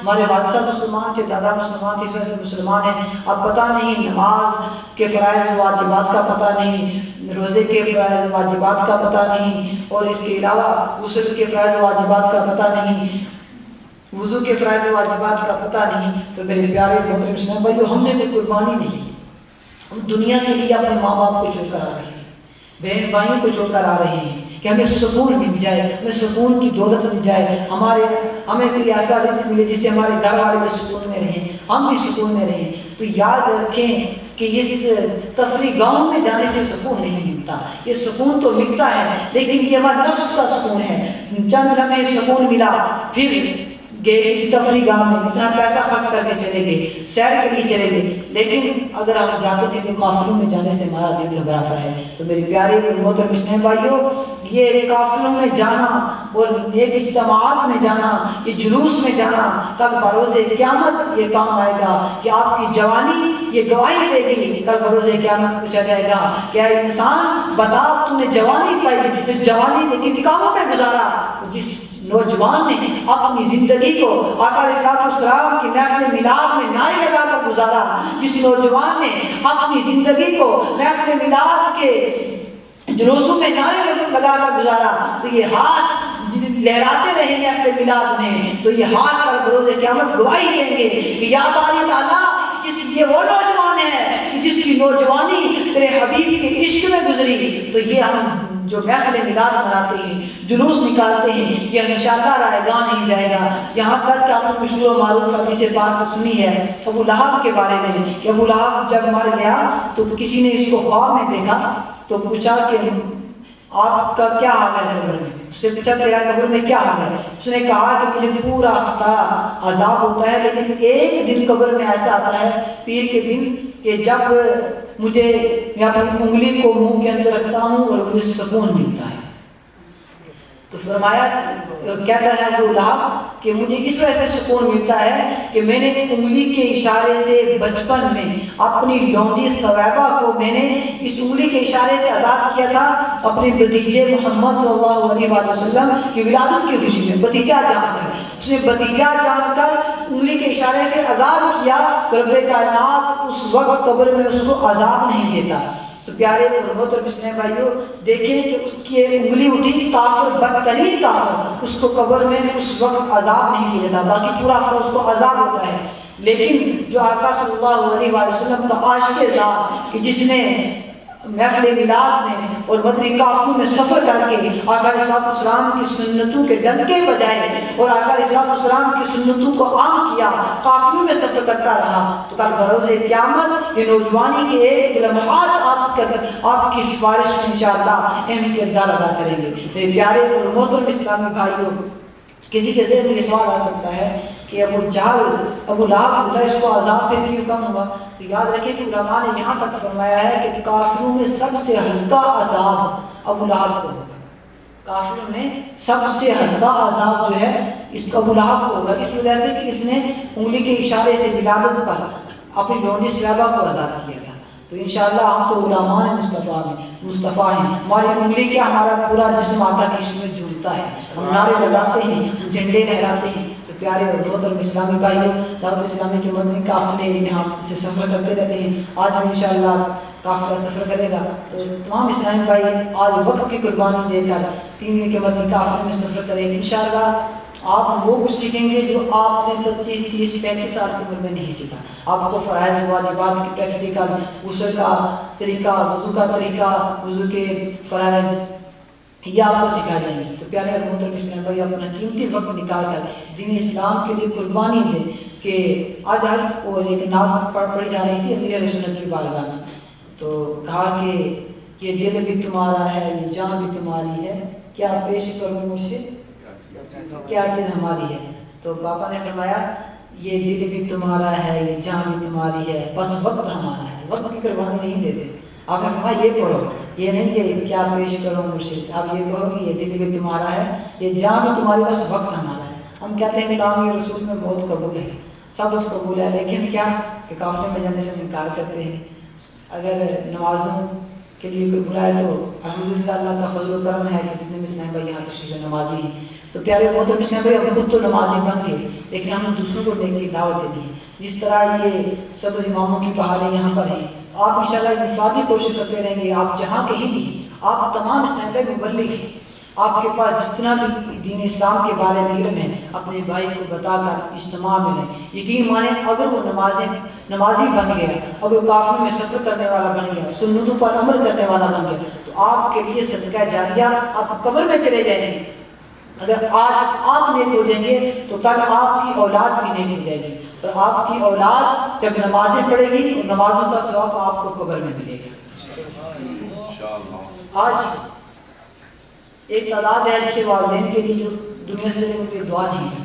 ہمارے والد صاحب مسلمان تھے، دادا مسلمان تھے، اس وجہ سے مسلمان ہیں. اب پتہ نہیں نماز کے فرائض و واجبات کا پتہ نہیں، روزے کے فرائض و واجبات کا پتہ نہیں، اور اس کے علاوہ غسل کے فرائض و واجبات کا پتہ نہیں، وضو کے فرائض و واجبات کا پتہ نہیں. تو میرے پیارے محترم اسلام بھائیو، ہم نے بھی قربانی نہیں کی. ہم دنیا کے لیے اپنے ماں باپ کو چھوڑ کر آ رہے ہیں، بہن بھائیوں کو چھوڑ کر آ رہے ہیں کہ ہمیں سکون مل جائے، ہمیں سکون کی دولت مل جائے، ہمیں کوئی ایسا رزق ملے جس سے ہمارے گھر والے بھی سکون میں رہیں، ہم بھی سکون میں رہیں. تو یاد رکھیں کہ اس تفریح گاؤں میں جانے سے سکون نہیں ملتا. یہ سکون تو ملتا ہے لیکن یہ ہمارے نفس کا سکون ہے. چند لمحے سکون ملا، پھر گئے کسی تفریح گاہ میں، اتنا پیسہ خرچ کر کے چلے گئے، سیر کے لیے چلے گئے، لیکن اگر ہم جاتے تھے تو قافلوں میں جانے سے ہمارا دل گھبراتا ہے. تو میرے پیارے محترم اسلام بھائیوں، یہ قافلوں میں جانا اور ایک اجتماعات میں جانا، یہ جلوس میں جانا، کل بروز قیامت یہ کام آئے گا کہ آپ کی جوانی یہ گواہی دے گی. کل بروز قیامت پوچھا جائے گا کہ اے انسان بتا تو نے جوانی پائی، اس جوانی کو کن کاموں میں گزارا؟ جس نوجوان نے اپنی زندگی کو آقا علیہ الصلوۃ والسلام کی محفل میلاد میں نعرے لگا کر گزارا، جس نوجوان نے اپنی زندگی کو محفل میلاد کے جلوسوں میں نعرے لگا کر گزارا، تو یہ ہاتھ لہراتے رہے محفل میلاد میں، تو یہ ہاتھ کل بروز قیامت گواہی دیں گے کہ یا باری تعالیٰ یہ وہ نوجوان ہے جس کی نوجوانی تیرے حبیب کے عشق میں گزری. تو یہ ہم جو محفل میلاد مناتے ہیں، جلوس نکالتے ہیں، یہ انشاءاللہ رائے گاہ نہیں جائے گا. یہاں تک کہ آپ نے مشہور و معروف حدیث پاک سنی ہے ابو لہب کے بارے میں کہ ابو لہب جب مر گیا تو کسی نے اس کو خواب میں دیکھا تو پوچھا کہ آپ کا کیا حال ہے قبر میں؟ اس سے پوچھا تیرا قبر میں کیا حال ہے؟ اس نے کہا کہ مجھے پورا ہفتہ عذاب ہوتا ہے، لیکن ایک دن قبر میں ایسا آتا ہے پیر کے دن کہ جب میں اپنی انگلی کو منہ کے اندر رکھتا ہوں اور مجھے سکون ملتا ہے. تو فرمایا کہتا ہے ابو لہب کہ مجھے اس وجہ سے سکون ملتا ہے کہ میں نے انگلی کے اشارے سے بچپن میں اپنی لونڈی ثویبہ کو میں نے اس انگلی کے اشارے سے آزاد کیا تھا اپنے بھتیجے محمد صلی اللہ علیہ وسلم کی ولادت کی خوشی میں. بھتیجا جان کر اس نے بھتیجا جان کر انگلی کے اشارے سے آزاد کیا تو رب کائنات اس وقت قبر میں اس کو عذاب نہیں دیتا. تو پیارے اور محترم اسلام بھائیوں، دیکھیں کہ اس کی انگلی اٹھی، کافر بدترین کافر، اس کو قبر میں اس وقت عذاب نہیں کیا جاتا، باقی پورا وقت اس کو عذاب ہوتا ہے. لیکن جو آقا صلی اللہ علیہ وسلم کا عاشق ذات کہ جس نے محفل میلاد میں اور بدری قافلوں میں سفر کر کے آقا علیہ السلام کی سنتوں کے ڈنکے بجائے اور آقا علیہ السلام کی سنتوں کو عام کیا، قافلوں میں سفر کرتا رہا، تو کل بروز قیامت یہ نوجوانی کے ایک لمحات آپ کی سفارش میں انشاءاللہ اہم کردار ادا کریں گے. میرے پیارے اور محترم اسلامی بھائیوں، کسی کے ذہن میں سوال آ سکتا ہے کہ ابو لہب ہوتا ہے، اس کو عذاب پھر کیوں کم ہوا؟ تو یاد رکھیں کہ علماء نے یہاں تک فرمایا ہے کہ کافروں میں سب سے ہلکا عذاب ابو لہب کو ہوگا. کافروں میں سب سے ہلکا عذاب جو ہے اس کا ابو لہب کو ہوگا، اس وجہ سے کہ اس نے انگلی کے اشارے سے ولادت پر اپنی لونڈی ثویبہ کو آزاد کیا تھا. تو انشاءاللہ ہم تو غلامان مصطفیٰ ہیں. ہماری انگلی کیا ہمارا پورا جسم آقا کے عشق میں جھومتا ہے، ہم نعرے لگاتے ہیں، ہم جھنڈے لہراتے ہیں. تو پیارے اور محترم اسلامی بھائیوں، دعوت اسلامی کے مدنی قافلے یہاں سے سفر کرتے رہتے ہیں. آج بھی انشاءاللہ قافلہ سفر کرے گا تو تمام اسلامی بھائی آج وقت کی قربانی دے کر 3 دن کے مدنی قافلے میں سفر کریں. انشاءاللہ آپ وہ کچھ سیکھیں گے جو آپ نے 25 30 35 سال کی عمر میں نہیں سیکھا. آپ کو فرائض واجبات کی پریکٹیکل، غسل کا طریقہ، وضو کا طریقہ، وضو کے فرائض یہ آپ کو سکھا جائیں گے. تو پیارے اور محترم اسلام بھائی، اپنا قیمتی وقت نکال کر دین اسلام کے لیے قربانی دیں. کہ آج وہ ایک نعت پڑھی جا رہی تھی امیر اہل سنت کی بارگاہ میں، تو کہا کہ یہ دل بھی تمہارا ہے، یہ جان بھی تمہاری ہے، کیا پیش کروں مجھ سے کیا چیز ہماری ہے. تو پاپا نے فرمایا یہ دل بھی تمہارا ہے، یہ جان بھی تمہاری ہے، بس وقت ہمارا ہے. وقت کی قربانی نہیں دیتے. آپ نے فرمایا یہ پڑھو، یہ نہیں کہ کیا پیش کرو مجھ سے، آپ یہ کہو کہ یہ دل بھی تمہارا ہے، یہ جان بھی تمہاری، بس وقت ہمارا ہے. ہم کہتے ہیں غلامی رسول میں بہت قبول ہے، سب کچھ قبول ہے، لیکن کیا کہ قافلے میں جانے سے انکار کرتے ہیں. اگر نمازوں کے لیے کوئی بلائے تو الحمدللہ اللہ کا فضل و کرم ہے کہ جتنے بھی اسلام بھائی یہاں تشریف نمازی ہیں. تو تو پیارے محترم اسلام بھائی، ہم خود تو نمازی بن گئے لیکن ہم نے دوسروں کو نیکی کی دعوت دینی ہے. جس طرح یہ سب اماموں کی بہاریں یہاں پر ہیں، آپ انشاءاللہ انفرادی کوشش کرتے رہیں گے. آپ جہاں کہیں بھی، آپ تمام اسلام بھائی مبلغ ہیں، آپ کے پاس جتنا بھی دین اسلام کے بارے میں علم ہے اپنے بھائی کو بتا کر اجتماع میں لیں. یقین مانیں اگر وہ نمازی بن گیا، اگر قافلے میں سفر کرنے والا بن گیا، سنتوں پر عمل کرنے والا بن گیا، تو آپ کے لیے صدقہ جاریہ، آپ قبر میں چلے جائیں گے. اگر آج آپ نیک ہو جائیں گے تو کل آپ کی اولاد بھی نیک ہو جائے گی، اور آپ کی اولاد جب نمازیں پڑھے گی اور نمازوں کا ثواب آپ کو قبر میں ملے گا. آج ایک تعداد ہے جسے والدین کے لیے جو دنیا سے کوئی دعا نہیں ہے،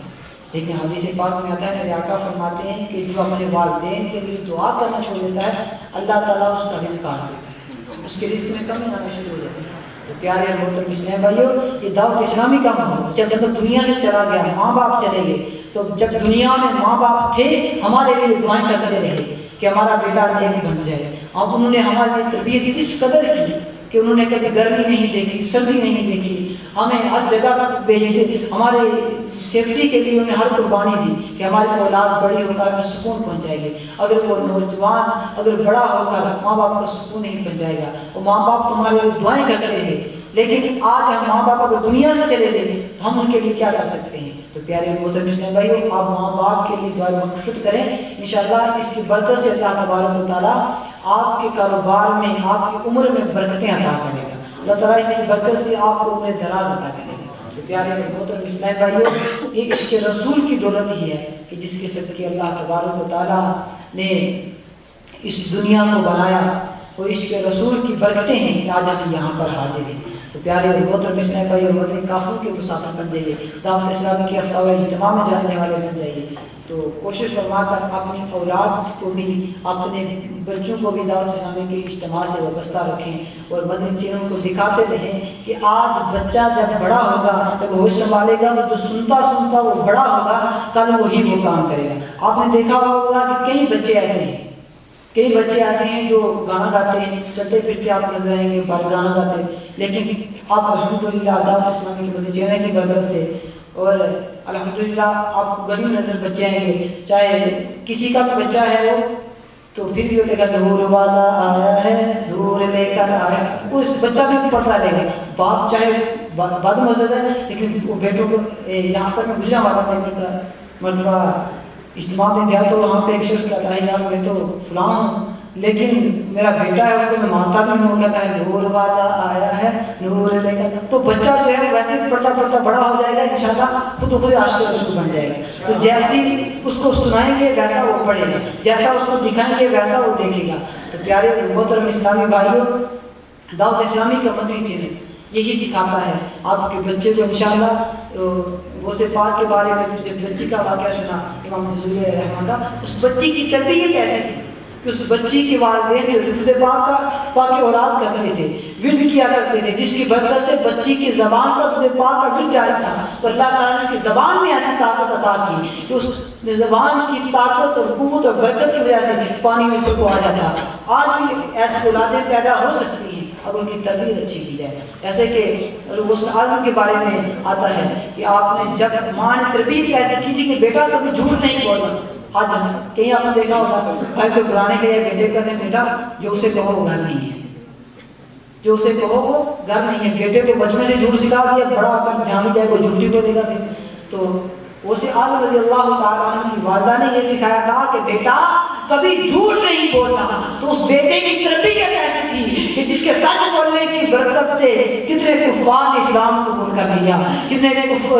لیکن حدیث پاک میں آتا ہے، میرے آقا فرماتے ہیں کہ جو اپنے والدین کے لیے دعا کرنا چھوڑ دیتا ہے اللہ تعالیٰ اس کا رزق کاٹ دیتا ہے، اس کے رزق میں کمی آنا شروع ہو جاتی ہے. تو پیارے محترم اسلام بھائیو، یہ دعوت اسلامی کا ماحول جب دنیا سے چلا گیا، ماں باپ چلے گئے، تو جب دنیا میں ماں باپ تھے ہمارے لیے دعائیں کرتے رہے کہ ہمارا بیٹا نیک بن جائے. اب انہوں نے ہمارے لیے تربیت اس قدر کی کہ انہوں نے کبھی گرمی نہیں دیکھی، سردی نہیں دیکھی، ہمیں ہر جگہ پر بھیجتے، ہمارے سیفٹی کے لیے انہیں ہر قربانی دی کہ ہماری اولاد بڑی ہو کر ہمیں سکون پہنچ جائے گی. اگر وہ نوجوان اگر بڑا ہو کر ماں باپ کو سکون نہیں پہنچ جائے گا، وہ ماں باپ تمہارے لیے دعائیں کرتے ہیں. لیکن آج ہم ماں باپ کو دنیا سے چلے گئے تو ہم ان کے لیے کیا کر سکتے ہیں؟ تو پیارے محترم اسلام بھائیو، آپ ماں باپ کے لیے دعائیں مغفرت کریں. انشاءاللہ اس کی برکت سے اللہ تبارک و تعالیٰ آپ کے کاروبار میں، آپ کی عمر میں برکتیں عطا کرے گا. اللہ تعالیٰ اس کی برکت سے آپ کو عمر دراز عطا کرے گا. تو پیارے محترم اسلام بھائیو، یہ عشق رسول کی دولت ہی ہے کہ جس کے صدقے اللہ تبارک و تعالیٰ نے اس دنیا کو بنایا. وہ عشق رسول کی برکتیں ہیں کہ آج ہم یہاں پر حاضر ہیں. تو پیارے محترم اسلام بھائیو، وطن کافروں کے مسافر بن جائیے، دعوت اسلامی کے ہفتہ اجتماع میں جانے والے بن جائیے. تو کوشش فرما کر اپنی اولاد کو بھی، اپنے بچوں کو بھی دعوت اسلامی کے اجتماع سے وابستہ رکھیں اور مدنی چینل کو دکھاتے رہیں کہ آج بچہ جب بڑا ہوگا، جب ہوش سنبھالے گا، تو سنتا وہ بڑا ہوگا، کل وہی وہ کام کرے گا. آپ نے دیکھا ہوگا کہ کئی بچے ایسے ہیں جو گانا گاتے ہیں، چلتے پھرتے آپ نظر آئیں گے بار گانا گاتے ہیں، لیکن آپ الحمدللہ دعوت اسلامی کے مدنی چینل کی برکت سے اور الحمدللہ آپ کو غریب نظر بچے آئیں گے. چاہے کسی کا بھی بچہ ہے وہ تو پھر بھی وہ کہے گا نور والا آیا ہے، نور لے کر آیا ہے. اس بچہ بھی پڑھتا رہے گا. باپ چاہے بد مزہ ہے لیکن وہ بیٹوں کو، یہاں پر میں گزرا والا تھا مرتبہ اجتماع میں گیا تو وہاں پہ ایک شخص کہتا ہے یار میں تو فلاں ہوں لیکن میرا بیٹا ہے اس کو میں مانتا بھی ہوں، کہتا ہے نور والا آیا ہے، نور لے کر. تو بچہ جو ہے ویسے پڑھتا بڑا ہو جائے گا، انشاءاللہ خود عاشق رسول بن جائے گا. تو جیسی اس کو سنائیں گے ویسا وہ پڑھے گا، جیسا اس کو دکھائیں گے ویسا وہ دیکھے گا. تو پیارے محترم اسلامی بھائیوں، دعوت اسلامی کا مدنی چینل یہی سکھاتا ہے آپ کے بچے کو. انشاءاللہ وہ صفات کے بارے میں جب بچی کا واقعہ سنا امام نزولی علیہ رحمہ کا، اس بچی کی تربیت ایسے تھی کہ اس بچی کے والدین حضرت پاک کی اوراد کرتے تھے، ورد کیا کرتے تھے، جس کی برکت سے بچی کی زبان پر خود پاک کا ورد جاری تھا. تو اللہ تعالیٰ نے اس کی زبان میں ایسی طاقت عطا کی کہ اس زبان کی طاقت اور قوت اور برکت کی وجہ سے پانی میں اوپر کو آ جاتا. آج بھی ایسی اولادیں پیدا ہو سکتی ہیں اب ان کی تربیت اچھی کی جائے. ایسے کہ غسل اعظم کے بارے میں آتا ہے کہ آپ نے جب ماں نے تربیت ایسی کی تھی کہ بیٹا کبھی جھوٹ نہیں بولنا. آج کہیں آپ نے دیکھا ہوگا بھائی کو پرانے کے بیٹے کہتے ہیں بیٹا جو اسے کہو وہ گھر نہیں ہے، جو اسے کہو وہ گھر نہیں ہے. بیٹے کو بچپن سے جھوٹ سکھا دیا، بڑا کر جان جائے وہ جھوٹ ہی بولے گا. تو اسے آدم رضی اللہ تعالیٰ عنہ کی والدہ نے یہ سکھایا تھا کہ بیٹا کبھی جھوٹ نہیں بولنا. تو اس بیٹے کی تربیت ایسی تھی کہ جس کے سچ بولنے کی برکت سے کتنے کفار نے اسلام کو قبول کر لیا، کتنے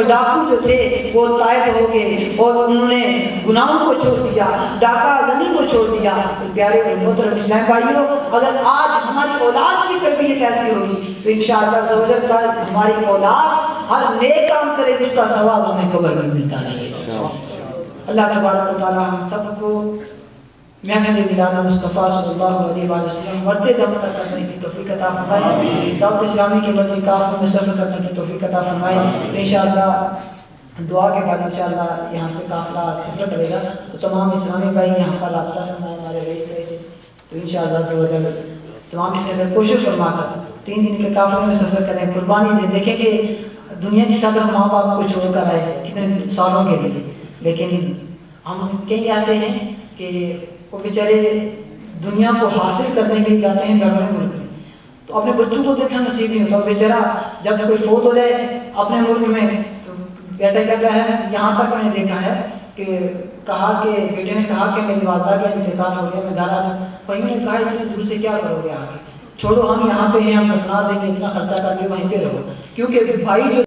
ڈاکو جو تھے وہ طائب ہو گئے اور انہوں نے گناہوں کو چھوڑ دیا، ڈاکہ زنی کو چھوڑ دیا. تو پیارے اور محترم اسلام بھائیوں، اگر آج ہماری اولاد کی تربیت ایسی ہوگی تو انشاءاللہ زوجت کا ہماری اولاد ہر نیک کام کرے اس کا ثواب ہمیں قبر میں ملتا رہے گا. اللہ تبارک و تعالی ہم سب کو محفل میلاد مصطفیٰ صلی اللہ علیہ وآلہ وسلم مرتے دم تک کرنے کی توفیق عطا فرمائے، دعوت اسلامی کے مدنی کافر میں سفر کرنے کی توفیق عطا فرمائے. تو انشاءاللہ دعا کے بعد انشاءاللہ یہاں سے قافلہ سفر کرے گا. تو تمام اسلامی بھائی یہاں پر رابطہ فرمائے، ہمارے رئیس رہے تھے. تو انشاءاللہ تمام اسلامی کوشش فرما کر 3 دن کے قافلے میں سفر کریں، قربانی دیں. دیکھیں کہ دنیا کی خاطر ماں باپ کو چھوڑ کر آئے کتنے سالوں کے لیے، لیکن ہم کئی ایسے ہیں کہ وہ بیچارے دنیا کو حاصل کرنے کے لیے جاتے ہیں گھر والے ملک میں، تو اپنے بچوں کو دیکھنا نصیب نہیں ہوتا. بیچارہ جب کوئی فوت ہو جائے اپنے ملک میں تو بیٹا کہتا ہے، یہاں تک میں نے دیکھا ہے کہ بیٹے نے کہا کہ میری والدہ کا انتقال ہو گیا، میں گھر آ جاؤں. بھائیوں نے کہا اتنے دور سے کیا کرو گے آگے، چھوڑو ہم یہاں پہ ہیں، ہم دفنا دیں گے، اتنا خرچہ کر کے وہیں پہ رہو. کیونکہ بھائی جو